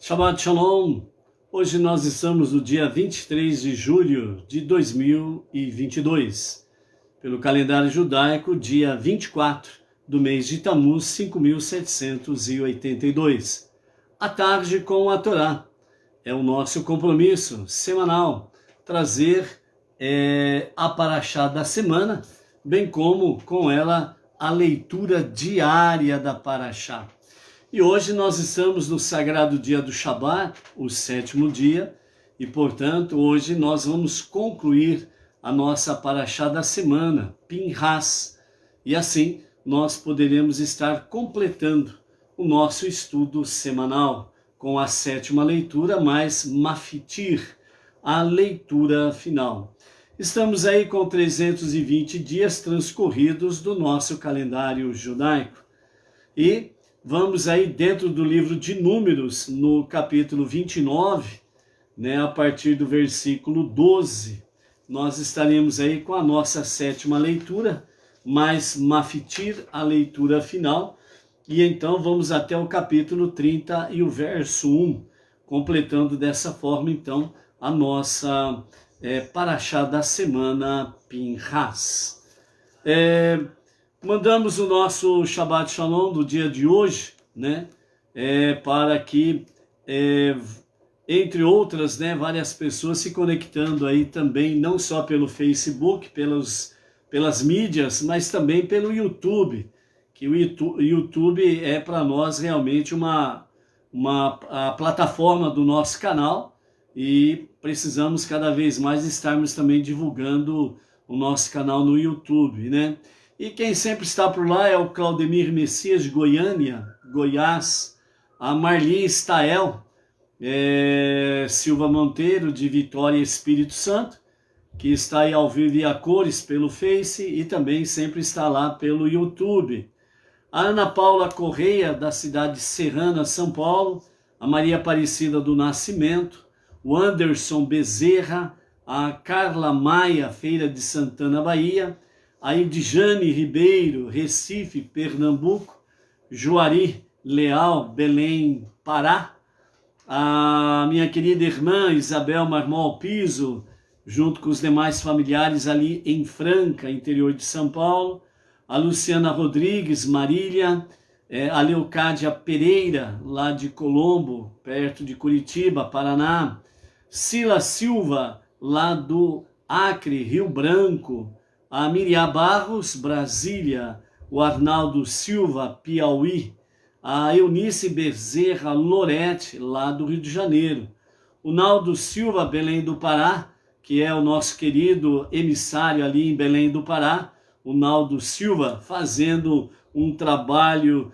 Shabbat Shalom! Hoje nós estamos no dia 23 de julho de 2022. Pelo calendário judaico, dia 24 do mês de Tammuz, 5782. À tarde com a Torá. É o nosso compromisso semanal trazer a Parashá da semana, bem como com ela a leitura diária da Parashá. E hoje nós estamos no sagrado dia do Shabat, o 7º dia, e portanto hoje nós vamos concluir a nossa Parashá da semana, Pinhas, e assim nós poderemos estar completando o nosso estudo semanal com a 7ª leitura, mais Mafitir, a leitura final. Estamos aí com 320 dias transcorridos do nosso calendário judaico. E vamos aí dentro do livro de Números, no capítulo 29, a partir do versículo 12. Nós estaremos aí com a nossa 7ª leitura, mais Mafitir, a leitura final. E então vamos até o capítulo 30 e o verso 1, completando dessa forma então a nossa Parashá da semana Pinhas. Mandamos o nosso Shabbat Shalom do dia de hoje, para que, entre outras, várias pessoas se conectando aí também, não só pelo Facebook, pelas mídias, mas também pelo YouTube, que o YouTube é para nós realmente a plataforma do nosso canal e precisamos cada vez mais estarmos também divulgando o nosso canal no YouTube, E quem sempre está por lá é o Claudemir Messias de Goiânia, Goiás, a Marli Stael Silva Monteiro de Vitória Espírito Santo, que está aí ao vivo e a cores pelo Face e também sempre está lá pelo YouTube. A Ana Paula Correia, da cidade de Serrana, São Paulo, a Maria Aparecida do Nascimento, o Anderson Bezerra, a Carla Maia, Feira de Santana, Bahia, a Edjane Ribeiro, Recife, Pernambuco, Juari Leal, Belém, Pará, a minha querida irmã Isabel Marmol Piso, junto com os demais familiares ali em Franca, interior de São Paulo, a Luciana Rodrigues, Marília, a Leocádia Pereira, lá de Colombo, perto de Curitiba, Paraná, Sila Silva, lá do Acre, Rio Branco, a Miriam Barros, Brasília, o Arnaldo Silva, Piauí, a Eunice Bezerra Lorete, lá do Rio de Janeiro, o Naldo Silva, Belém do Pará, que é o nosso querido emissário ali em Belém do Pará, o Naldo Silva, fazendo um trabalho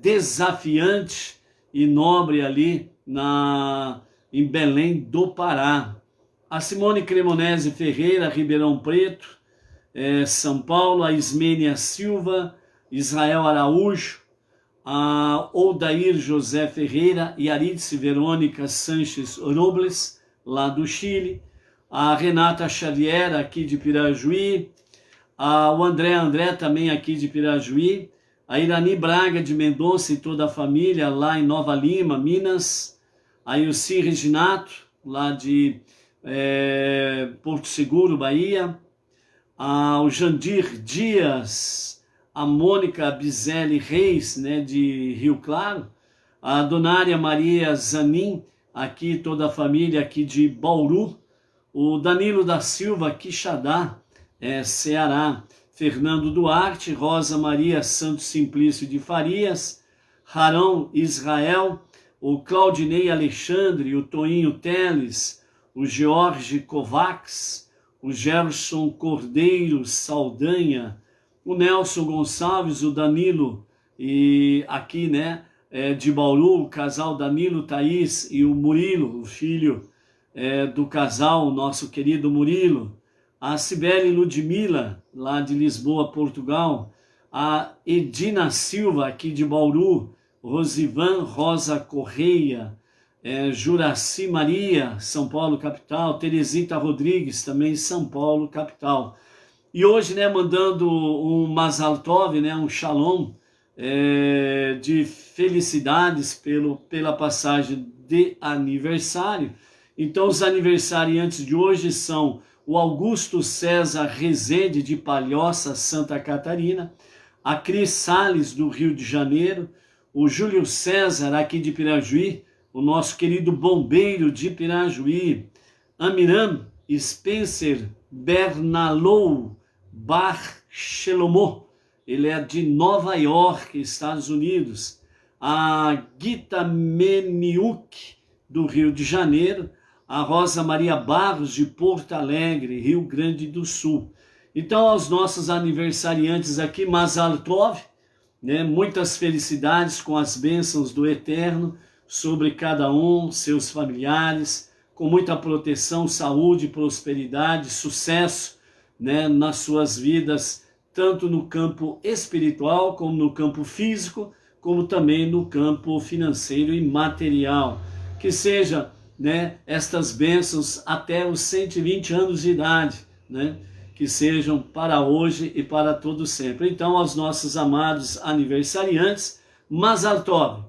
desafiante e nobre ali em Belém do Pará. A Simone Cremonese Ferreira, Ribeirão Preto, São Paulo, a Ismênia Silva, Israel Araújo, a Odair José Ferreira e Aridice Verônica Sanches Robles, lá do Chile, a Renata Xavier, aqui de Pirajuí, o André também aqui de Pirajuí, a Irani Braga de Mendonça e toda a família lá em Nova Lima, Minas, a Ilci Reginato, lá de Porto Seguro, Bahia, o Jandir Dias, a Mônica Bizelli Reis, de Rio Claro, a Donária Maria Zanin, aqui toda a família aqui de Bauru, o Danilo da Silva Quixadá, Ceará, Fernando Duarte, Rosa Maria Santos Simplício de Farias, Harão Israel, o Claudinei Alexandre, o Toinho Teles, o George Kovacs, o Gerson Cordeiro Saldanha, o Nelson Gonçalves, o Danilo, e aqui, de Bauru, o casal Danilo Thaís e o Murilo, o filho do casal, o nosso querido Murilo, a Cibele Ludmila, lá de Lisboa, Portugal, a Edina Silva, aqui de Bauru, Rosivan Rosa Correia, Juraci Maria, São Paulo, capital, Teresita Rodrigues, também São Paulo, capital. E hoje, mandando um Mazal Tov, um Shalom, de felicidades pela passagem de aniversário. Então, os aniversariantes de hoje são o Augusto César Rezende, de Palhoça, Santa Catarina, a Cris Salles, do Rio de Janeiro, o Júlio César, aqui de Pirajuí, o nosso querido bombeiro de Pirajuí, Amiram Spencer Bernalou Barchelomot, ele é de Nova York, Estados Unidos, a Gita Meniuk, do Rio de Janeiro, a Rosa Maria Barros, de Porto Alegre, Rio Grande do Sul. Então, aos nossos aniversariantes aqui, Mazal Tov, né, muitas felicidades com as bênçãos do Eterno sobre cada um, seus familiares, com muita proteção, saúde, prosperidade, sucesso, né, nas suas vidas, tanto no campo espiritual, como no campo físico, como também no campo financeiro e material. Que seja, né, estas bênçãos até os 120 anos de idade, né, que sejam para hoje e para todo sempre. Então, aos nossos amados aniversariantes, Mazal Tov,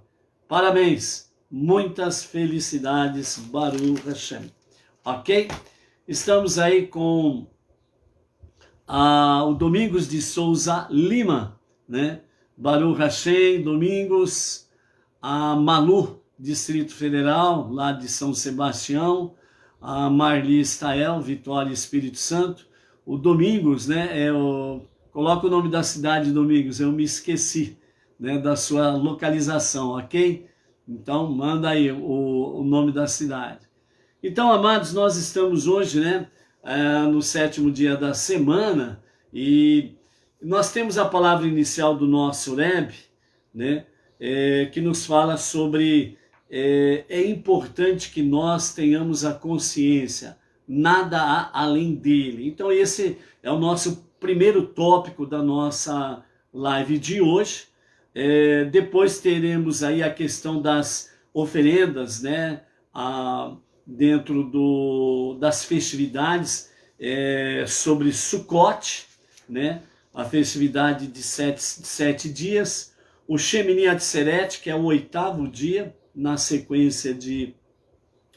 parabéns, muitas felicidades, Baruch Hashem. Ok? Estamos aí com o Domingos de Souza Lima, né? Baruch Hashem, Domingos, a Malu, Distrito Federal, lá de São Sebastião, a Marli Stael, Vitória, Espírito Santo, o Domingos, né? Coloca o nome da cidade, Domingos, eu me esqueci, né, da sua localização, ok? Então, manda aí o nome da cidade. Então, amados, nós estamos hoje, né, no 7º dia da semana, e nós temos a palavra inicial do nosso Rebbe, né, que nos fala sobre é importante que nós tenhamos a consciência, nada há além dele. Então esse é o nosso primeiro tópico da nossa live de hoje. Depois teremos aí a questão das oferendas, né, dentro das festividades, sobre Sukkot, né, a festividade de sete dias, o Shemini Atzeret, que é o 8º dia, na sequência de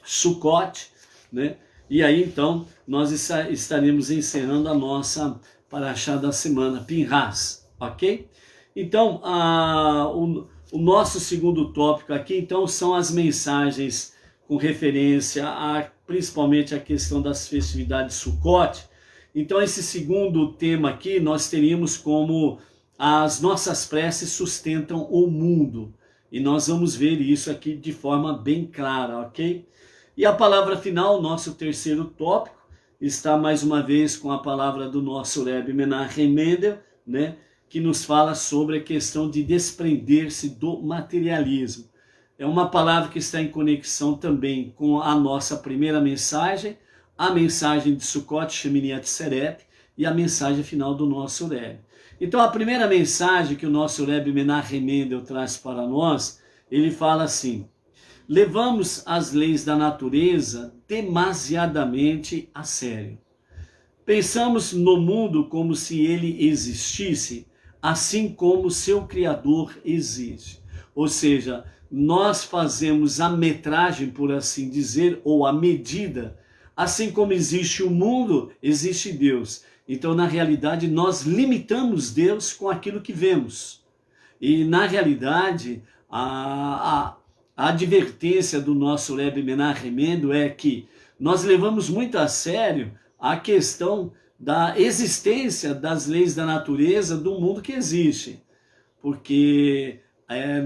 Sukkot, né? E aí então nós estaremos encerrando a nossa Parashá da semana, Pinhas, ok? Então o nosso segundo tópico aqui então são as mensagens com referência principalmente à questão das festividades Sukkot. Então esse segundo tema aqui nós teríamos como as nossas preces sustentam o mundo. E nós vamos ver isso aqui de forma bem clara, ok? E a palavra final, nosso terceiro tópico, está mais uma vez com a palavra do nosso Rebbe Menachem Mendel, né? Que nos fala sobre a questão de desprender-se do materialismo. É uma palavra que está em conexão também com a nossa primeira mensagem, a mensagem de Sukkot, Shemini Atzeret, e a mensagem final do nosso Rebbe. Então a primeira mensagem que o nosso Rebbe Menachem Mendel traz para nós, ele fala assim: levamos as leis da natureza demasiadamente a sério. Pensamos no mundo como se ele existisse, assim como seu Criador existe. Ou seja, nós fazemos a metragem, por assim dizer, ou a medida. Assim como existe o mundo, existe Deus. Então, na realidade, nós limitamos Deus com aquilo que vemos. E, na realidade, a advertência do nosso Rebbe Menachem Mendel é que nós levamos muito a sério a questão da existência das leis da natureza do mundo que existe. Porque,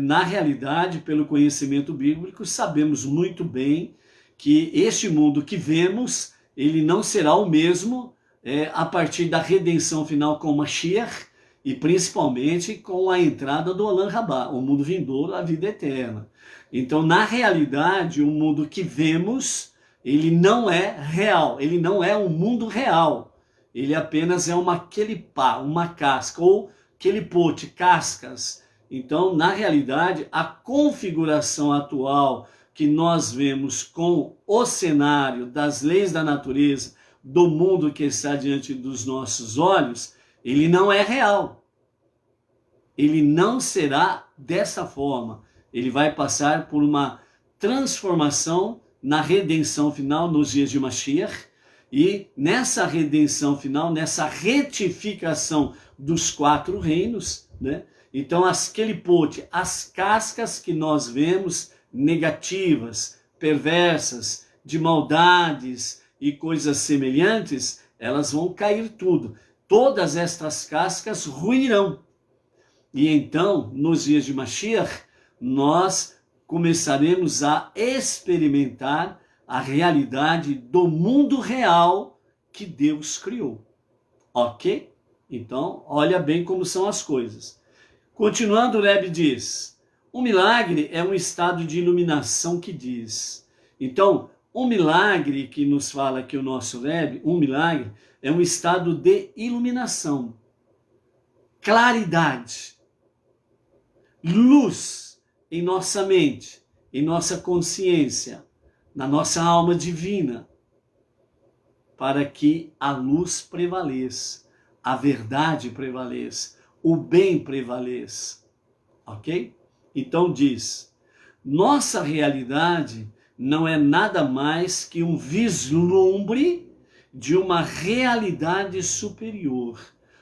na realidade, pelo conhecimento bíblico, sabemos muito bem que este mundo que vemos, ele não será o mesmo a partir da redenção final com Mashiach e principalmente com a entrada do Olam Rabá, o mundo vindouro, a vida eterna. Então, na realidade, o mundo que vemos, ele não é real, ele não é um mundo real. Ele apenas é uma kelipá, uma casca, ou kelipote, cascas. Então, na realidade, a configuração atual que nós vemos com o cenário das leis da natureza, do mundo que está diante dos nossos olhos, ele não é real. ele não será dessa forma. Ele vai passar por uma transformação na redenção final nos dias de Mashiach, e nessa redenção final, nessa retificação dos 4 reinos, né? Então aquele pote, as cascas que nós vemos negativas, perversas, de maldades e coisas semelhantes, elas vão cair tudo. Todas estas cascas ruirão. E então, nos dias de Mashiach, nós começaremos a experimentar a realidade do mundo real que Deus criou. Ok? Então, olha bem como são as coisas. Continuando, o Rebbe diz, o milagre é um estado de iluminação que diz. Então, o milagre que nos fala aqui o nosso Rebbe, um milagre, é um estado de iluminação, claridade, luz em nossa mente, em nossa consciência, na nossa alma divina, para que a luz prevaleça, a verdade prevaleça, o bem prevaleça. Ok? Então diz, nossa realidade não é nada mais que um vislumbre de uma realidade superior.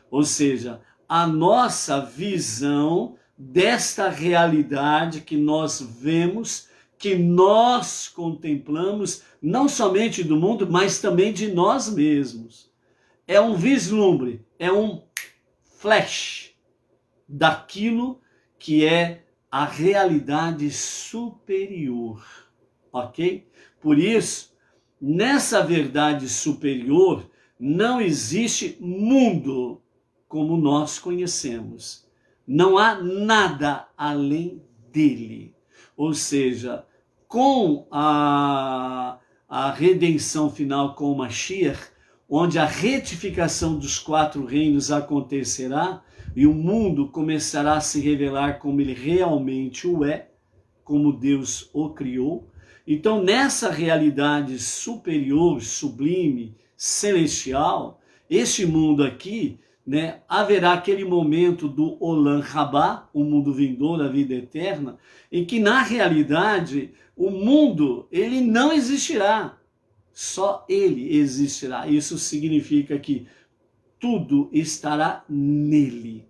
Ou seja, a nossa visão desta realidade que nós vemos, que nós contemplamos, não somente do mundo, mas também de nós mesmos. É um vislumbre, é um flash daquilo que é a realidade superior, ok? Por isso, nessa verdade superior, não existe mundo como nós conhecemos. Não há nada além dele. Ou seja, com a redenção final com o Mashiach, onde a retificação dos 4 reinos acontecerá e o mundo começará a se revelar como ele realmente o é, como Deus o criou. Então, nessa realidade superior, sublime, celestial, este mundo aqui, né, haverá aquele momento do Olam Rabá, o mundo vindouro, a vida eterna, em que na realidade o mundo ele não existirá, só ele existirá. Isso significa que tudo estará nele.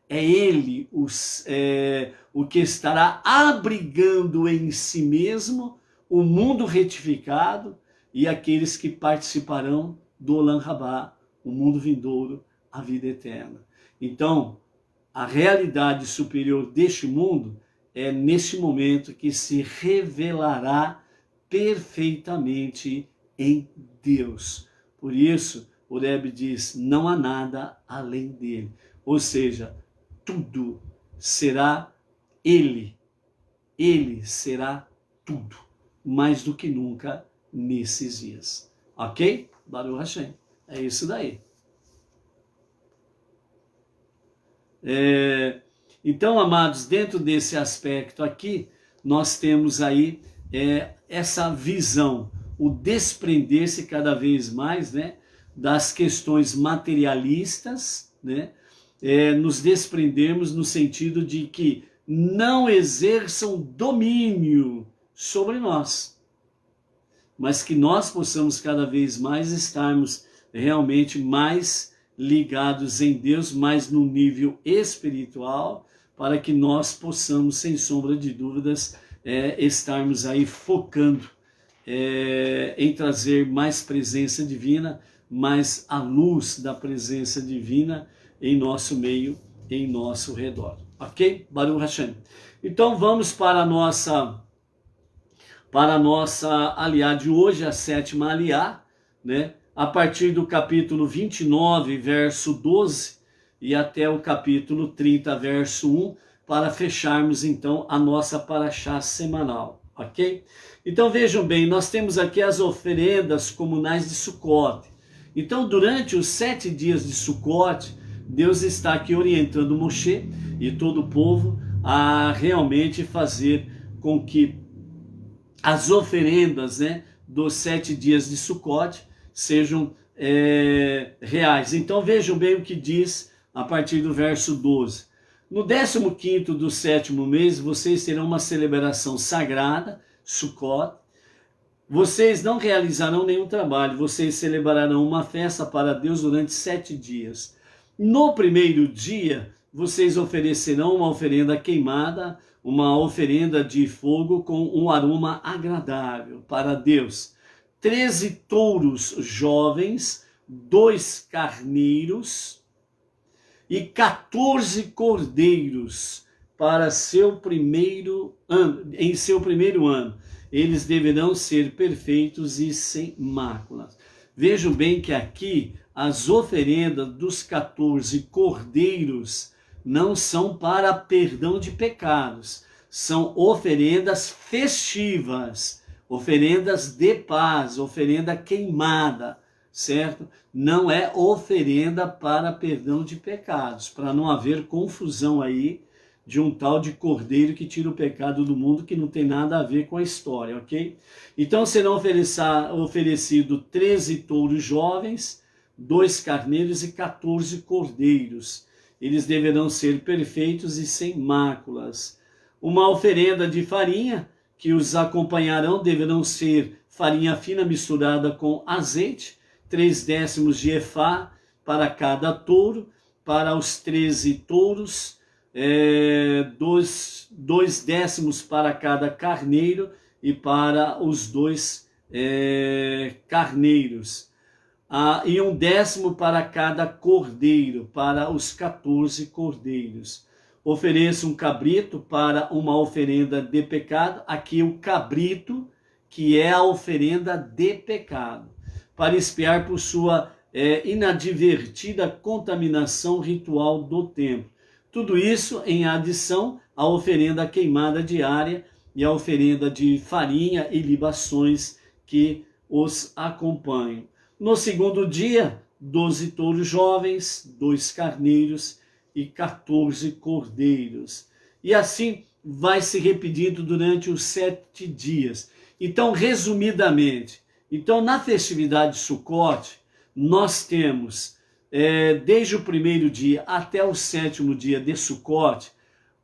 É ele o que estará abrigando em si mesmo o mundo retificado e aqueles que participarão do Olam Rabá, o mundo vindouro, a vida eterna. Então, a realidade superior deste mundo é neste momento que se revelará perfeitamente em Deus. Por isso, o Rebbe diz, não há nada além dele. Ou seja, tudo será ele. Ele será tudo, mais do que nunca nesses dias. Ok? Baruch Hashem. É isso daí. Então, amados, dentro desse aspecto aqui, nós temos aí essa visão, o desprender-se cada vez mais, né, das questões materialistas, né, nos desprendermos no sentido de que não exerçam domínio sobre nós, mas que nós possamos cada vez mais estarmos realmente mais ligados em Deus, mais no nível espiritual, para que nós possamos, sem sombra de dúvidas, estarmos aí focando em trazer mais presença divina, mais a luz da presença divina em nosso meio, em nosso redor. Ok? Baruch Hashem. Então vamos para a nossa aliá de hoje, a 7ª aliá, né? A partir do capítulo 29, verso 12, e até o capítulo 30, verso 1, para fecharmos então a nossa paraxá semanal, ok? Então vejam bem, nós temos aqui as oferendas comunais de Sukkot. Então durante os 7 dias de Sukkot, Deus está aqui orientando Moshe e todo o povo a realmente fazer com que as oferendas, né, dos 7 dias de Sukkot sejam reais. Então vejam bem o que diz a partir do verso 12. No 15º do 7º mês, vocês terão uma celebração sagrada, Sukkot. Vocês não realizarão nenhum trabalho, vocês celebrarão uma festa para Deus durante 7 dias. No primeiro dia, vocês oferecerão uma oferenda queimada, uma oferenda de fogo com um aroma agradável para Deus. 13 touros jovens, 2 carneiros e 14 cordeiros para seu primeiro ano, em seu primeiro ano. Eles deverão ser perfeitos e sem máculas. Vejam bem que aqui as oferendas dos 14 cordeiros não são para perdão de pecados, são oferendas festivas, oferendas de paz, oferenda queimada, certo? Não é oferenda para perdão de pecados, para não haver confusão aí de um tal de cordeiro que tira o pecado do mundo, que não tem nada a ver com a história, ok? Então serão oferecidos 13 touros jovens, 2 carneiros e 14 cordeiros. Eles deverão ser perfeitos e sem máculas. Uma oferenda de farinha, que os acompanharão, deverão ser farinha fina misturada com azeite, 3/10 de efá para cada touro, para os 13 touros, 2/10 para cada carneiro e para os 2 carneiros. E 1/10 para cada cordeiro, para os 14 cordeiros. Ofereça um cabrito para uma oferenda de pecado. Aqui o cabrito, que é a oferenda de pecado, para expiar por sua inadvertida contaminação ritual do templo. Tudo isso em adição à oferenda queimada diária e à oferenda de farinha e libações que os acompanham. No segundo dia, 12 touros jovens, 2 carneiros e 14 cordeiros. E assim vai se repetindo durante os 7 dias. Então, resumidamente, na festividade de Sukkot, nós temos, desde o primeiro dia até o 7º dia de Sukkot,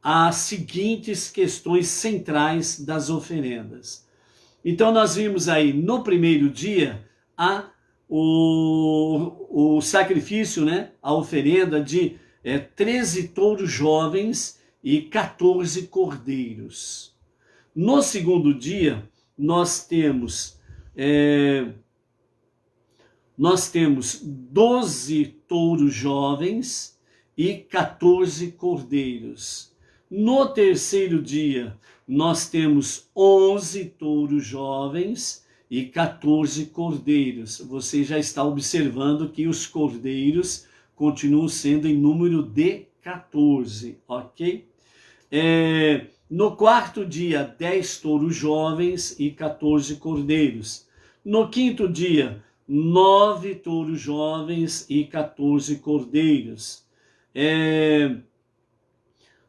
as seguintes questões centrais das oferendas. Então, nós vimos aí, no primeiro dia, o sacrifício, né, a oferenda de 13 touros jovens e 14 cordeiros. No segundo dia, nós temos 12 touros jovens e 14 cordeiros. No terceiro dia, nós temos 11 touros jovens e 14 cordeiros. Você já está observando que os cordeiros continuam sendo em número de 14, ok? No quarto dia, 10 touros jovens e 14 cordeiros. No quinto dia, 9 touros jovens e 14 cordeiros.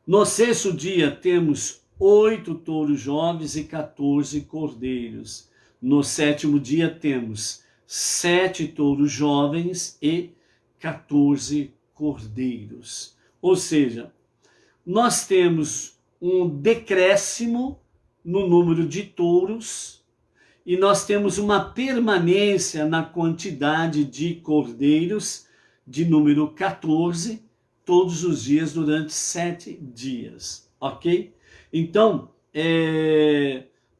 No sexto dia, temos 8 touros jovens e 14 cordeiros. No sétimo dia, temos 7 touros jovens e 14 cordeiros. Ou seja, nós temos um decréscimo no número de touros e nós temos uma permanência na quantidade de cordeiros de número 14 todos os dias durante 7 dias, ok? Então,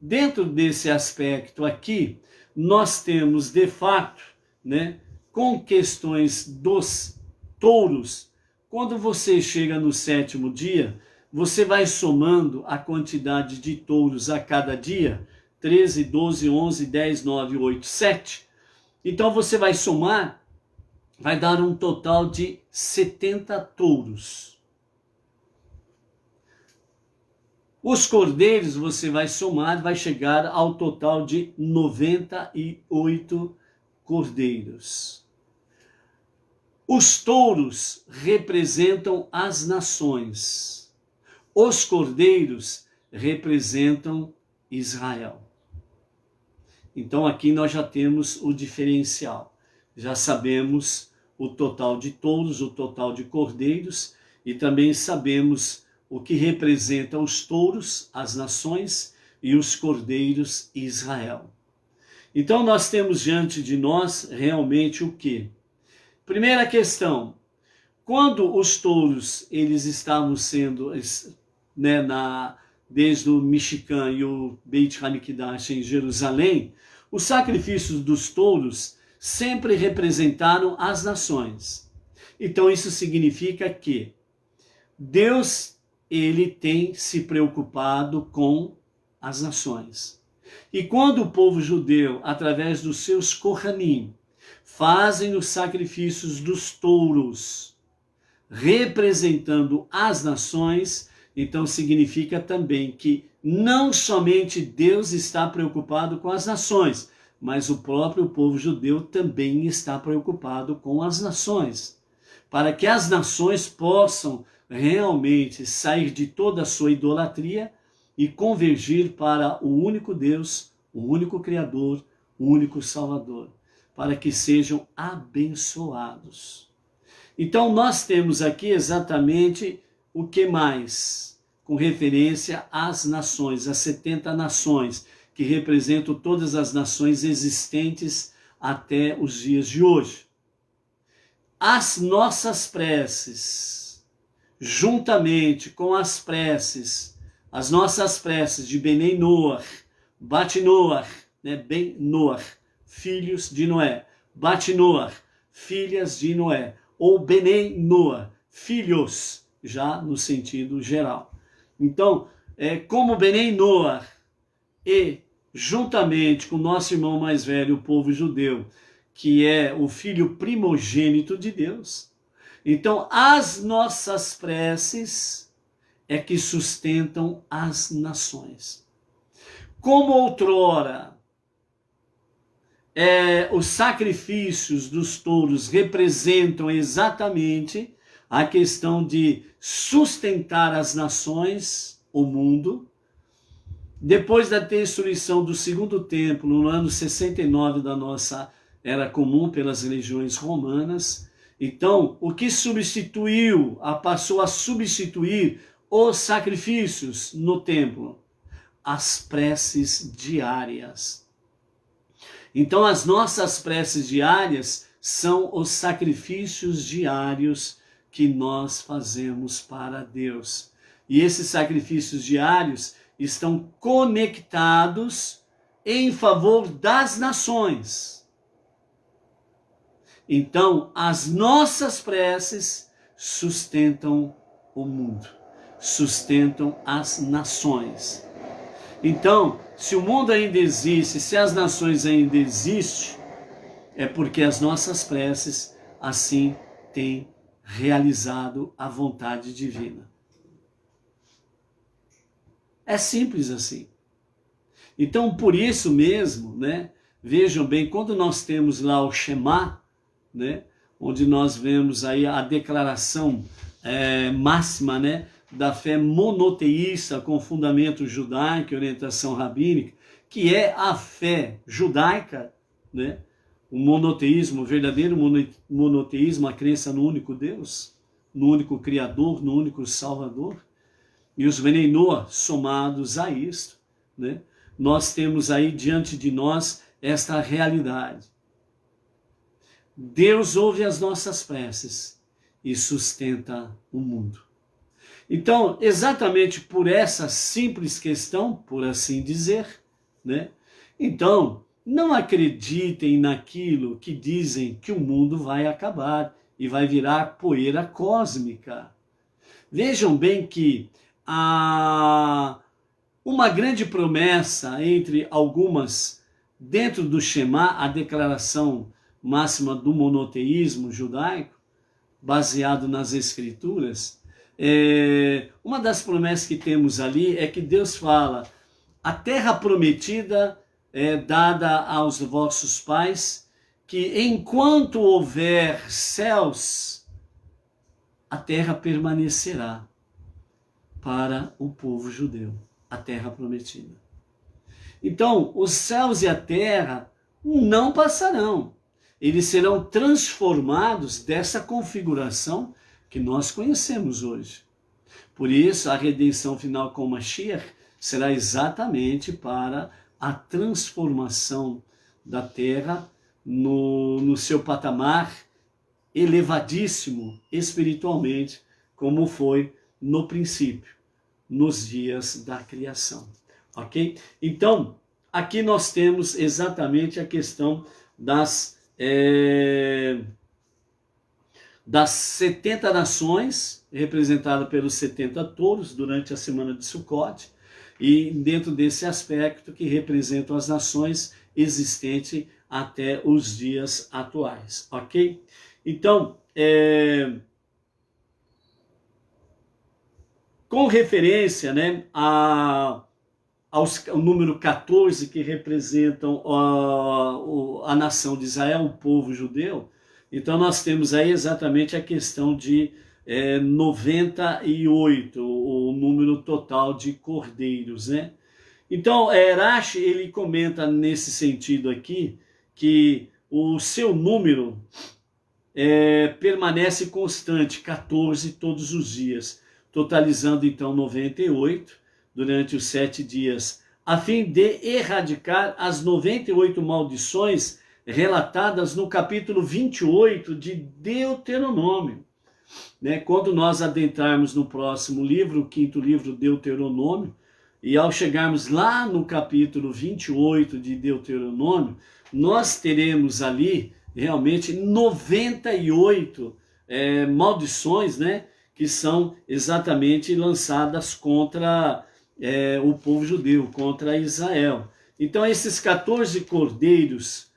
dentro desse aspecto aqui, nós temos de fato, né, com questões dos touros, quando você chega no 7º dia, você vai somando a quantidade de touros a cada dia, 13, 12, 11, 10, 9, 8, 7. Então você vai somar, vai dar um total de 70 touros. Os cordeiros você vai somar, vai chegar ao total de 98 cordeiros. Os touros representam as nações. Os cordeiros representam Israel. Então aqui nós já temos o diferencial. Já sabemos o total de touros, o total de cordeiros, e também sabemos o que representa os touros, as nações, e os cordeiros, Israel. Então nós temos diante de nós realmente o quê? Primeira questão, quando os touros eles estavam sendo, né, desde o Mishkan e o Beit HaMikdash em Jerusalém, os sacrifícios dos touros sempre representaram as nações. Então isso significa que Deus ele tem se preocupado com as nações. E quando o povo judeu, através dos seus Kohanim, fazem os sacrifícios dos touros, representando as nações, então significa também que não somente Deus está preocupado com as nações, mas o próprio povo judeu também está preocupado com as nações, para que as nações possam realmente sair de toda a sua idolatria e convergir para o único Deus, o único Criador, o único Salvador, para que sejam abençoados. Então nós temos aqui exatamente o que mais? Com referência às nações, as 70 nações, que representam todas as nações existentes até os dias de hoje. As nossas preces, juntamente com as nossas preces de Benei Noach, Bat Noach, né, Ben Noach, filhos de Noé, Bat Noach, filhas de Noé, ou Benei Noach, filhos, já no sentido geral. Então, como Benei Noach e juntamente com o nosso irmão mais velho, o povo judeu, que é o filho primogênito de Deus, então as nossas preces é que sustentam as nações. Como outrora os sacrifícios dos touros representam exatamente a questão de sustentar as nações, o mundo, depois da destruição do segundo templo, no ano 69 da nossa era comum pelas legiões romanas, então o que passou a substituir os sacrifícios no templo? As preces diárias. Então as nossas preces diárias são os sacrifícios diários que nós fazemos para Deus. E esses sacrifícios diários estão conectados em favor das nações. Então, as nossas preces sustentam o mundo, sustentam as nações. Então, se o mundo ainda existe, se as nações ainda existem, é porque as nossas preces assim têm realizado a vontade divina. É simples assim. Então, por isso mesmo, né, vejam bem, quando nós temos lá o Shema, né, onde nós vemos aí a declaração máxima, né, da fé monoteísta com fundamento judaico e orientação rabínica, que é a fé judaica, né, o monoteísmo, o verdadeiro monoteísmo, a crença no único Deus, no único Criador, no único Salvador, e os Benei Noach somados a isto, né, nós temos aí diante de nós esta realidade. Deus ouve as nossas preces e sustenta o mundo. Então, exatamente por essa simples questão, por assim dizer, né? Então, não acreditem naquilo que dizem que o mundo vai acabar e vai virar poeira cósmica. Vejam bem que uma grande promessa entre algumas, dentro do Shema, a declaração máxima do monoteísmo judaico, baseado nas Escrituras, uma das promessas que temos ali é que Deus fala: a terra prometida é dada aos vossos pais, que enquanto houver céus, a terra permanecerá para o povo judeu, a terra prometida. Então, os céus e a terra não passarão. Eles serão transformados dessa configuração que nós conhecemos hoje. Por isso, a redenção final com Mashiach será exatamente para a transformação da terra no seu patamar elevadíssimo espiritualmente, como foi no princípio, nos dias da criação. Ok? Então, aqui nós temos exatamente a questão das 70 nações, representada pelos 70 touros durante a semana de Sukkot, e dentro desse aspecto que representam as nações existentes até os dias atuais, ok? Então, com referência, né, ao número 14, que representam a nação de Israel, o povo judeu, então nós temos aí exatamente a questão de 98, o número total de cordeiros, né? Então, Rashi, ele comenta nesse sentido aqui, que o seu número permanece constante, 14 todos os dias, totalizando então 98 durante os 7 dias, a fim de erradicar as 98 maldições relatadas no capítulo 28 de Deuteronômio. Né? Quando nós adentrarmos no próximo livro, o 5º livro, Deuteronômio, e ao chegarmos lá no capítulo 28 de Deuteronômio, nós teremos ali realmente 98 maldições, né, que são exatamente lançadas contra o povo judeu, contra Israel. Então esses 14 cordeiros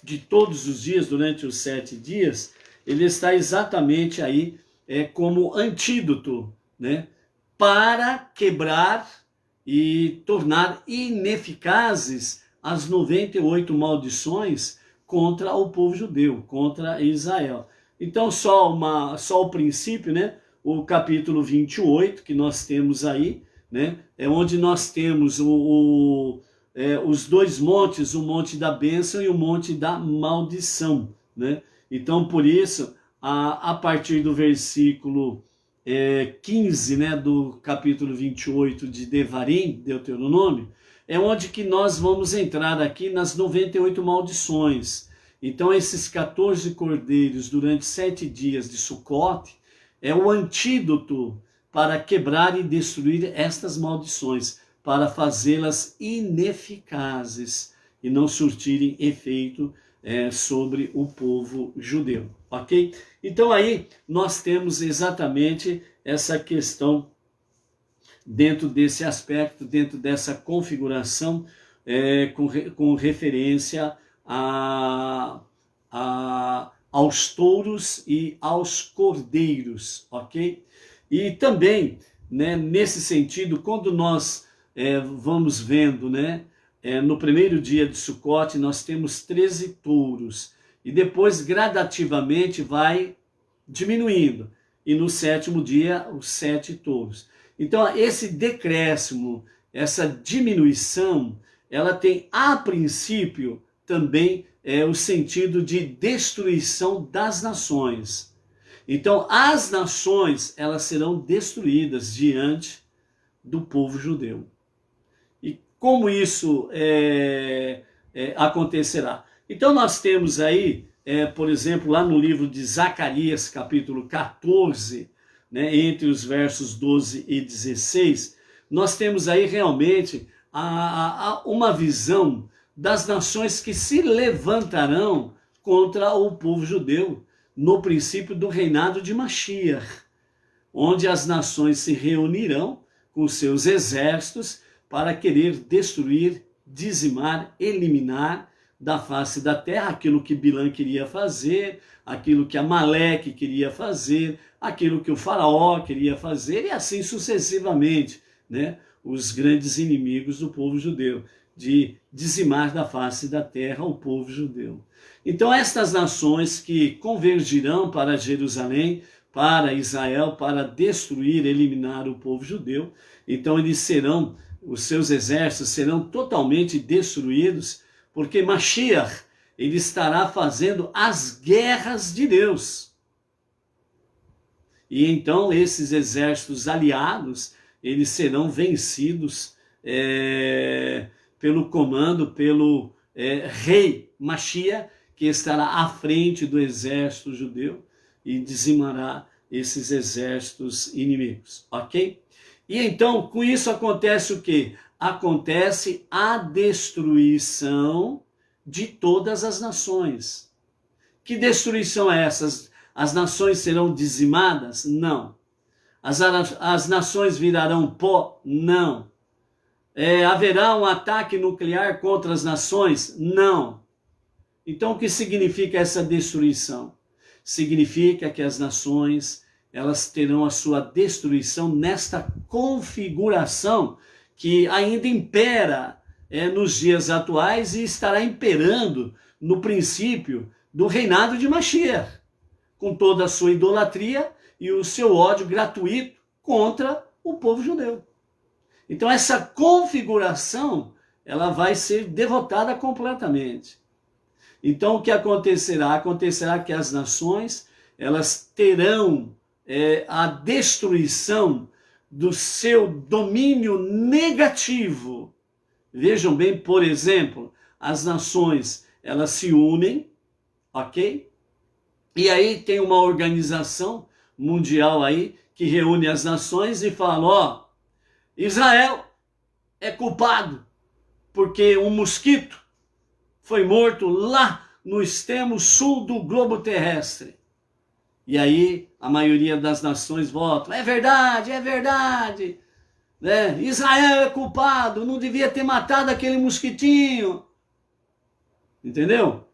de todos os dias, durante os 7 dias, ele está exatamente aí como antídoto, né, para quebrar e tornar ineficazes as 98 maldições contra o povo judeu, contra Israel. Então só o princípio, né, o capítulo 28 que nós temos aí, né, é onde nós temos os dois montes, o monte da bênção e o monte da maldição, né? Então por isso, a partir do versículo 15, né, do capítulo 28 de Devarim, Deuteronômio, é onde que nós vamos entrar aqui nas 98 maldições. Então esses 14 cordeiros durante 7 dias de Sukkot é o antídoto para quebrar e destruir estas maldições, para fazê-las ineficazes e não surtirem efeito sobre o povo judeu, ok? Então aí nós temos exatamente essa questão dentro desse aspecto, dentro dessa configuração, com referência aos touros e aos cordeiros, ok? E também, né, nesse sentido, quando nós vamos vendo, né, no primeiro dia de Sukkot, nós temos 13 touros, e depois gradativamente vai diminuindo, e no 7º dia, os 7 touros. Então, esse decréscimo, essa diminuição, ela tem, a princípio, também o sentido de destruição das nações. Então, as nações, elas serão destruídas diante do povo judeu. E como isso acontecerá? Então, nós temos aí, por exemplo, lá no livro de Zacarias, capítulo 14, né, entre os versos 12 e 16, nós temos aí realmente uma visão das nações que se levantarão contra o povo judeu no princípio do reinado de Mashiach, onde as nações se reunirão com seus exércitos para querer destruir, dizimar, eliminar da face da terra aquilo que Bilã queria fazer, aquilo que Amaleque queria fazer, aquilo que o faraó queria fazer, e assim sucessivamente, né? Os grandes inimigos do povo judeu, de dizimar da face da terra o povo judeu. Então estas nações que convergirão para Jerusalém, para Israel, para destruir, eliminar o povo judeu, então eles serão, os seus exércitos serão totalmente destruídos, porque Mashiach, ele estará fazendo as guerras de Deus. E então esses exércitos aliados, eles serão vencidos pelo comando, pelo rei Machia, que estará à frente do exército judeu e dizimará esses exércitos inimigos, ok? E então, com isso acontece o quê? Acontece a destruição de todas as nações. Que destruição é essa? As nações serão dizimadas? Não. As nações virarão pó? Não. Haverá um ataque nuclear contra as nações? Não. Então, o que significa essa destruição? Significa que as nações, elas terão a sua destruição nesta configuração que ainda impera nos dias atuais e estará imperando no princípio do reinado de Mashiach, com toda a sua idolatria e o seu ódio gratuito contra o povo judeu. Então essa configuração, ela vai ser derrotada completamente. Então o que acontecerá? Acontecerá que as nações, elas terão a destruição do seu domínio negativo. Vejam bem, por exemplo, as nações, elas se unem, ok? E aí tem uma organização mundial aí que reúne as nações e fala, ó, Israel é culpado porque um mosquito foi morto lá no extremo sul do globo terrestre. E aí a maioria das nações votam, é verdade, né? Israel é culpado, não devia ter matado aquele mosquitinho. Entendeu?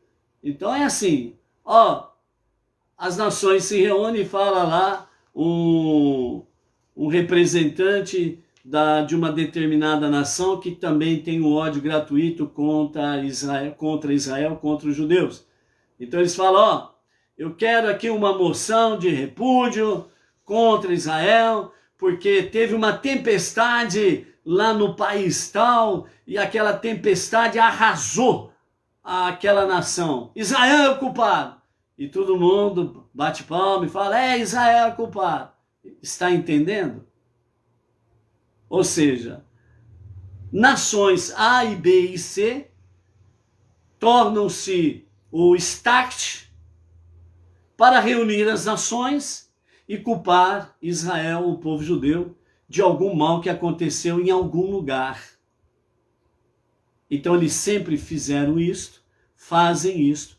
Então é assim, ó, as nações se reúnem e fala lá um representante de uma determinada nação que também tem um ódio gratuito contra Israel, contra os judeus. Então eles falam, ó, eu quero aqui uma moção de repúdio contra Israel, porque teve uma tempestade lá no país tal, e aquela tempestade arrasou aquela nação. Israel é o culpado. E todo mundo bate palma e fala, Israel é o culpado. Está entendendo? Ou seja, nações A e B e C tornam-se o START para reunir as nações e culpar Israel, o povo judeu, de algum mal que aconteceu em algum lugar. Então eles sempre fizeram isto, fazem isto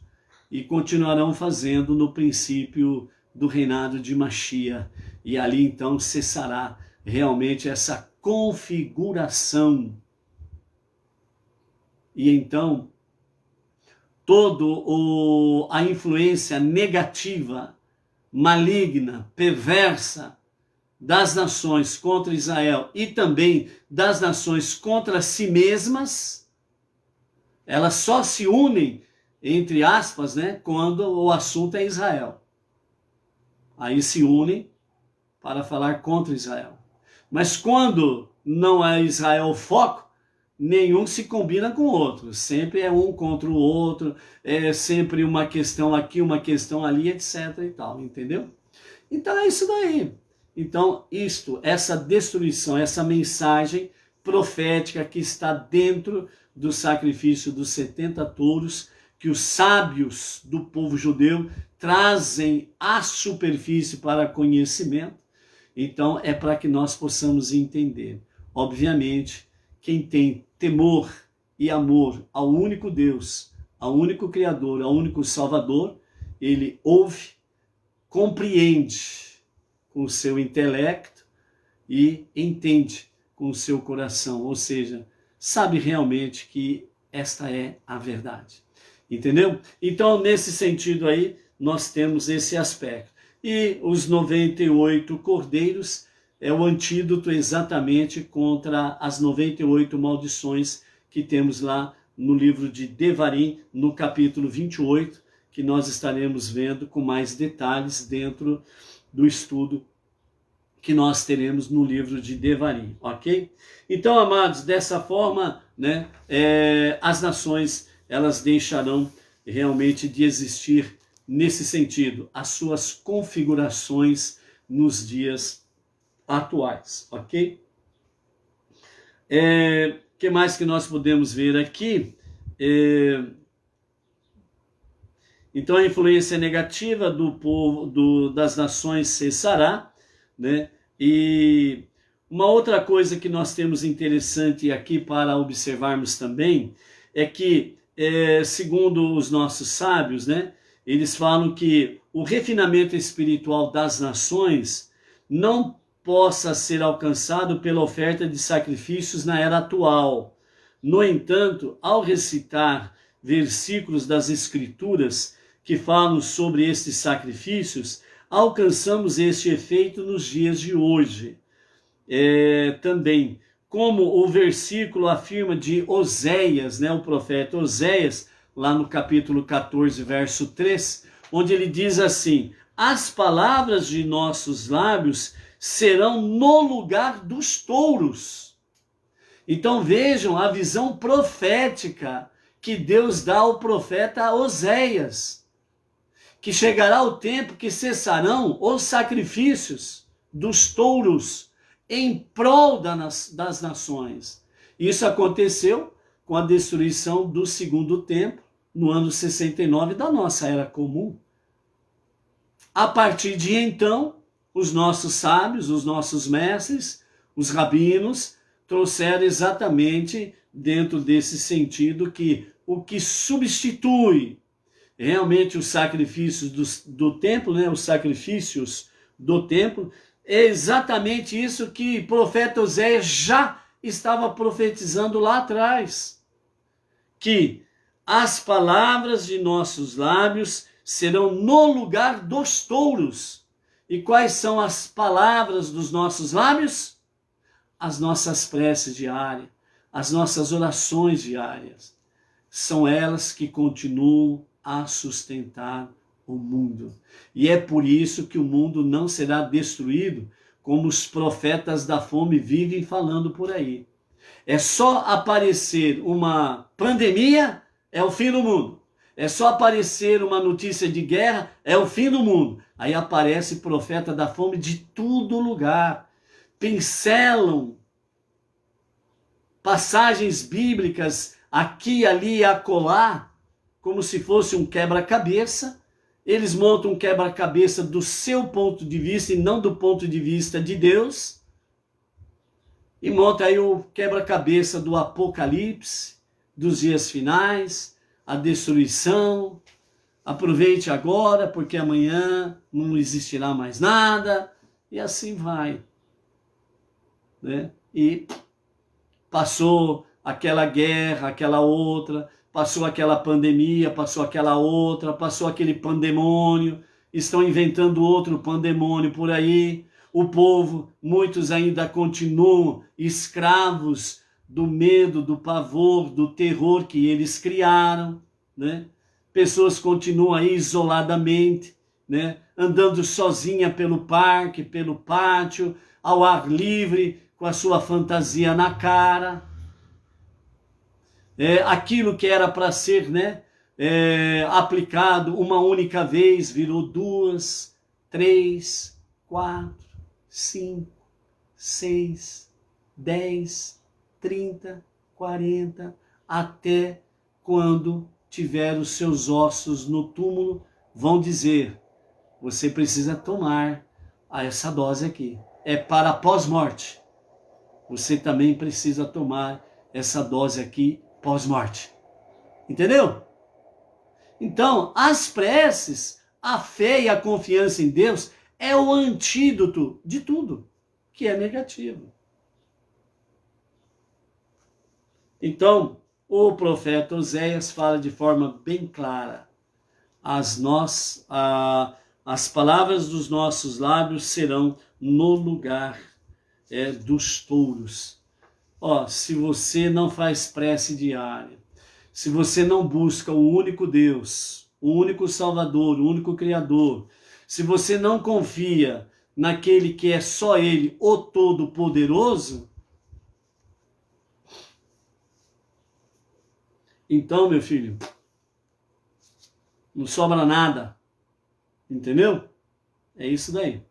e continuarão fazendo no princípio do reinado de Mashiach. E ali então cessará realmente essa configuração. E então a influência negativa, maligna, perversa das nações contra Israel e também das nações contra si mesmas, elas só se unem, entre aspas, né, quando o assunto é Israel. Aí se unem para falar contra Israel. Mas quando não é Israel o foco, nenhum se combina com o outro. Sempre é um contra o outro, é sempre uma questão aqui, uma questão ali, etc. e tal, entendeu? Então é isso daí. Então essa destruição, essa mensagem profética que está dentro do sacrifício dos 70 touros, que os sábios do povo judeu trazem à superfície para conhecimento, então é para que nós possamos entender. Obviamente, quem tem temor e amor ao único Deus, ao único Criador, ao único Salvador, ele ouve, compreende com o seu intelecto e entende com o seu coração, ou seja, sabe realmente que esta é a verdade. Entendeu? Então, nesse sentido aí, nós temos esse aspecto. E os 98 cordeiros é o antídoto exatamente contra as 98 maldições que temos lá no livro de Devarim, no capítulo 28, que nós estaremos vendo com mais detalhes dentro do estudo que nós teremos no livro de Devarim, ok? Então, amados, dessa forma, né, as nações, elas deixarão realmente de existir nesse sentido. As suas configurações nos dias atuais, ok? Que mais que nós podemos ver aqui? Então a influência negativa do povo, das nações cessará, né? E uma outra coisa que nós temos interessante aqui para observarmos também é que, segundo os nossos sábios, né? Eles falam que o refinamento espiritual das nações não possa ser alcançado pela oferta de sacrifícios na era atual. No entanto, ao recitar versículos das Escrituras que falam sobre estes sacrifícios, alcançamos este efeito nos dias de hoje. Também, como o versículo afirma de Oséias, né, o profeta Oséias, lá no capítulo 14, verso 3, onde ele diz assim: as palavras de nossos lábios serão no lugar dos touros. Então vejam a visão profética que Deus dá ao profeta Oséias, que chegará o tempo que cessarão os sacrifícios dos touros em prol das nações. Isso aconteceu com a destruição do segundo templo, no ano 69 da nossa era comum. A partir de então, os nossos sábios, os nossos mestres, os rabinos, trouxeram exatamente dentro desse sentido que o que substitui realmente os sacrifícios do templo, né, os sacrifícios do templo, é exatamente isso que o profeta Oséias já estava profetizando lá atrás, que as palavras de nossos lábios serão no lugar dos touros. E quais são as palavras dos nossos lábios? As nossas preces diárias, as nossas orações diárias. São elas que continuam a sustentar o mundo. E é por isso que o mundo não será destruído, como os profetas da fome vivem falando por aí. É só aparecer uma pandemia, é o fim do mundo. É só aparecer uma notícia de guerra, é o fim do mundo. Aí aparece profeta da fome de todo lugar. Pincelam passagens bíblicas aqui, ali e acolá, como se fosse um quebra-cabeça. Eles montam um quebra-cabeça do seu ponto de vista e não do ponto de vista de Deus. E monta aí o quebra-cabeça do Apocalipse, dos dias finais, a destruição. Aproveite agora, porque amanhã não existirá mais nada. E assim vai, né? E passou aquela guerra, aquela outra, passou aquela pandemia, passou aquela outra, passou aquele pandemônio, estão inventando outro pandemônio por aí. O povo, muitos ainda continuam escravos do medo, do pavor, do terror que eles criaram, né? Pessoas continuam aí isoladamente, né? Andando sozinha pelo parque, pelo pátio, ao ar livre, com a sua fantasia na cara. Aquilo que era para ser, né, aplicado uma única vez, virou 2, 3, 4, 5, 6, 10, 30, 40, até quando tiver os seus ossos no túmulo, vão dizer: você precisa tomar essa dose aqui. É para pós-morte. Você também precisa tomar essa dose aqui pós-morte. Entendeu? Então, as preces, a fé e a confiança em Deus é o antídoto de tudo que é negativo. Então, o profeta Oséias fala de forma bem clara: as palavras dos nossos lábios serão no lugar dos touros. Se você não faz prece diária, se você não busca o único Deus, o único Salvador, o único Criador, se você não confia naquele que é só Ele, o Todo-Poderoso, então, meu filho, não sobra nada. Entendeu? É isso daí.